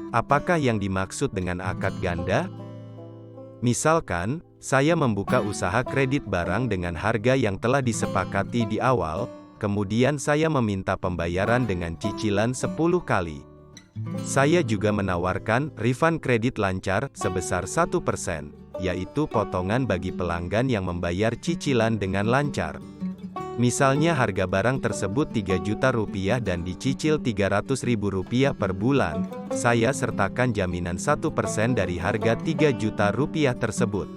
Apakah yang dimaksud dengan akad ganda? Misalkan, saya membuka usaha kredit barang dengan harga yang telah disepakati di awal, kemudian saya meminta pembayaran dengan cicilan 10 kali. Saya juga menawarkan refund kredit lancar sebesar 1%, yaitu potongan bagi pelanggan yang membayar cicilan dengan lancar. Misalnya harga barang tersebut Rp3.000.000 dan dicicil Rp300.000 per bulan, saya sertakan jaminan 1% dari harga Rp3.000.000 tersebut.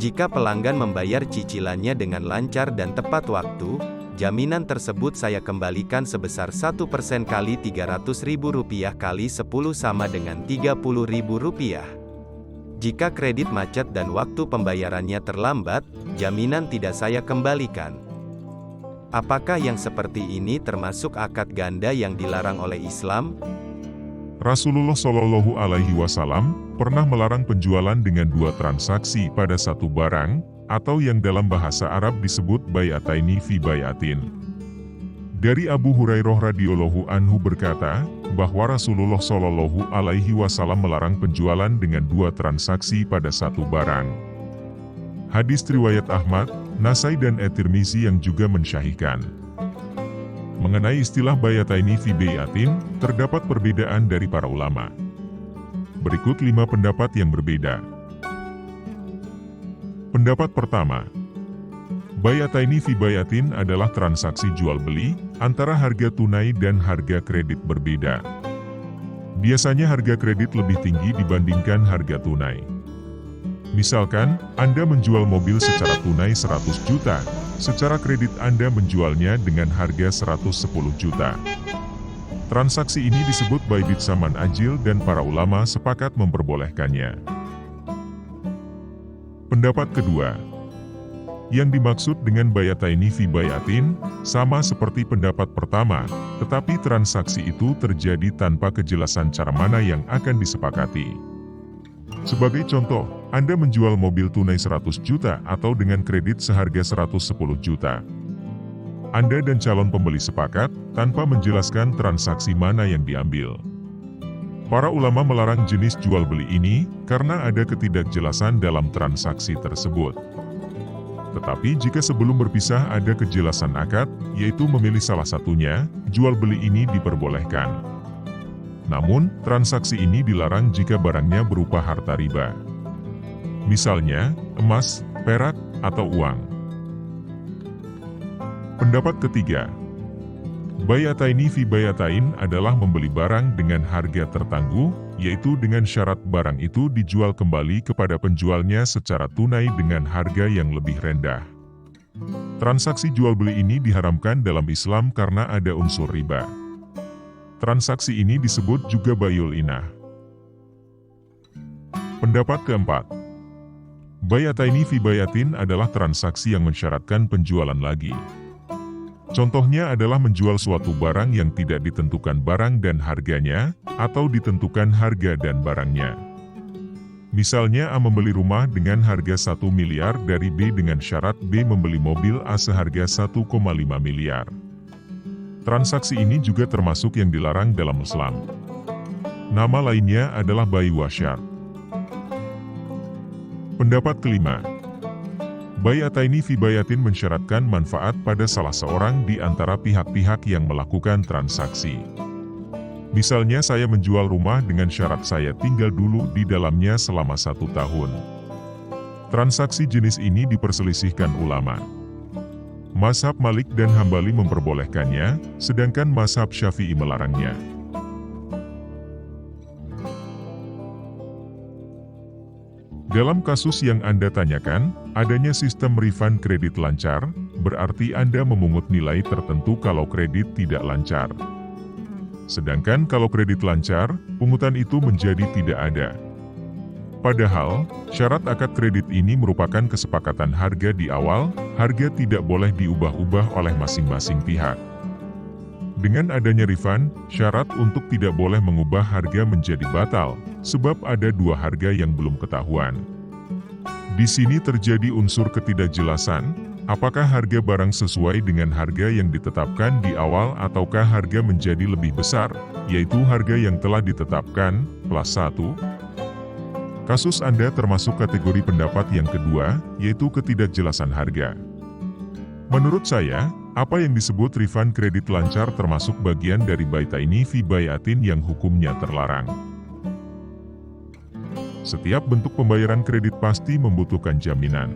Jika pelanggan membayar cicilannya dengan lancar dan tepat waktu, jaminan tersebut saya kembalikan sebesar 1% kali Rp300.000 kali 10 sama dengan Rp30.000. Jika kredit macet dan waktu pembayarannya terlambat, jaminan tidak saya kembalikan. Apakah yang seperti ini termasuk akad ganda yang dilarang oleh Islam? Rasulullah Shallallahu Alaihi Wasallam pernah melarang penjualan dengan dua transaksi pada satu barang, atau yang dalam bahasa Arab disebut bay'ataini fi bay'atin. Dari Abu Hurairah radhiyallahu anhu berkata, bahwa Rasulullah Shallallahu Alaihi Wasallam melarang penjualan dengan dua transaksi pada satu barang. Hadis riwayat Ahmad, Nasai dan At-Tirmizi yang juga mensyahihkan. Mengenai istilah bay'ataini fi bay'atin, terdapat perbedaan dari para ulama. Berikut 5 pendapat yang berbeda. Pendapat pertama, bay'ataini fi bay'atin adalah transaksi jual-beli antara harga tunai dan harga kredit berbeda. Biasanya harga kredit lebih tinggi dibandingkan harga tunai. Misalkan, Anda menjual mobil secara tunai 100 juta, secara kredit Anda menjualnya dengan harga 110 juta. Transaksi ini disebut bai'ut saman ajil dan para ulama sepakat memperbolehkannya. Pendapat kedua, yang dimaksud dengan bay'ataini fi bay'atin, sama seperti pendapat pertama, tetapi transaksi itu terjadi tanpa kejelasan cara mana yang akan disepakati. Sebagai contoh, Anda menjual mobil tunai 100 juta atau dengan kredit seharga 110 juta. Anda dan calon pembeli sepakat, tanpa menjelaskan transaksi mana yang diambil. Para ulama melarang jenis jual-beli ini, karena ada ketidakjelasan dalam transaksi tersebut. Tetapi jika sebelum berpisah ada kejelasan akad, yaitu memilih salah satunya, jual-beli ini diperbolehkan. Namun, transaksi ini dilarang jika barangnya berupa harta riba. Misalnya, emas, perak, atau uang. Pendapat ketiga, bay'ataini fi bay'atain adalah membeli barang dengan harga tertangguh, yaitu dengan syarat barang itu dijual kembali kepada penjualnya secara tunai dengan harga yang lebih rendah. Transaksi jual-beli ini diharamkan dalam Islam karena ada unsur riba. Transaksi ini disebut juga bay'ul inah. Pendapat keempat, bay'ataini fi bay'atin adalah transaksi yang mensyaratkan penjualan lagi. Contohnya adalah menjual suatu barang yang tidak ditentukan barang dan harganya, atau ditentukan harga dan barangnya. Misalnya A membeli rumah dengan harga 1 miliar dari B dengan syarat B membeli mobil A seharga 1,5 miliar. Transaksi ini juga termasuk yang dilarang dalam Islam. Nama lainnya adalah bai' wa syart. Pendapat kelima, bay'ataini fi bay'atin mensyaratkan manfaat pada salah seorang di antara pihak-pihak yang melakukan transaksi. Misalnya saya menjual rumah dengan syarat saya tinggal dulu di dalamnya selama 1 tahun. Transaksi jenis ini diperselisihkan ulama. Mazhab Malik dan Hambali memperbolehkannya, sedangkan mazhab Syafi'i melarangnya. Dalam kasus yang Anda tanyakan, adanya sistem refund kredit lancar, berarti Anda memungut nilai tertentu kalau kredit tidak lancar. Sedangkan kalau kredit lancar, pungutan itu menjadi tidak ada. Padahal, syarat akad kredit ini merupakan kesepakatan harga di awal, harga tidak boleh diubah-ubah oleh masing-masing pihak. Dengan adanya refund, syarat untuk tidak boleh mengubah harga menjadi batal, sebab ada 2 harga yang belum ketahuan. Di sini terjadi unsur ketidakjelasan, Apakah harga barang sesuai dengan harga yang ditetapkan di awal ataukah harga menjadi lebih besar, yaitu harga yang telah ditetapkan, plus 1? Kasus Anda termasuk kategori pendapat yang kedua, yaitu ketidakjelasan harga. Menurut saya, apa yang disebut refund kredit lancar termasuk bagian dari baita ini fi bayatin yang hukumnya terlarang. Setiap bentuk pembayaran kredit pasti membutuhkan jaminan.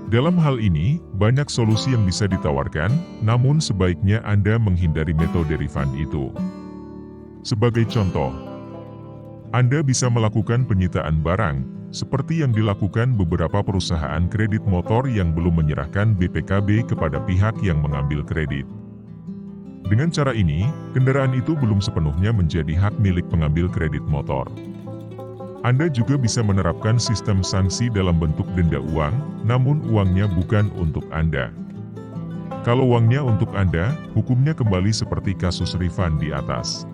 Dalam hal ini, banyak solusi yang bisa ditawarkan, namun sebaiknya Anda menghindari metode refund itu. Sebagai contoh, Anda bisa melakukan penyitaan barang, seperti yang dilakukan beberapa perusahaan kredit motor yang belum menyerahkan BPKB kepada pihak yang mengambil kredit. Dengan cara ini, kendaraan itu belum sepenuhnya menjadi hak milik pengambil kredit motor. Anda juga bisa menerapkan sistem sanksi dalam bentuk denda uang, namun uangnya bukan untuk Anda. Kalau uangnya untuk Anda, hukumnya kembali seperti kasus refund di atas.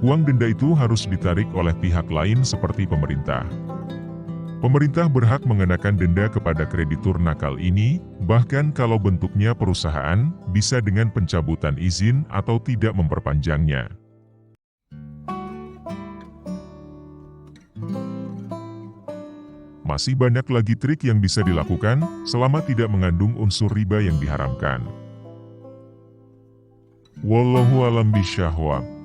Uang denda itu harus ditarik oleh pihak lain seperti pemerintah. Pemerintah berhak mengenakan denda kepada kreditur nakal ini, bahkan kalau bentuknya perusahaan, bisa dengan pencabutan izin atau tidak memperpanjangnya. Masih banyak lagi trik yang bisa dilakukan, selama tidak mengandung unsur riba yang diharamkan. Wallahu a'lam bishawab.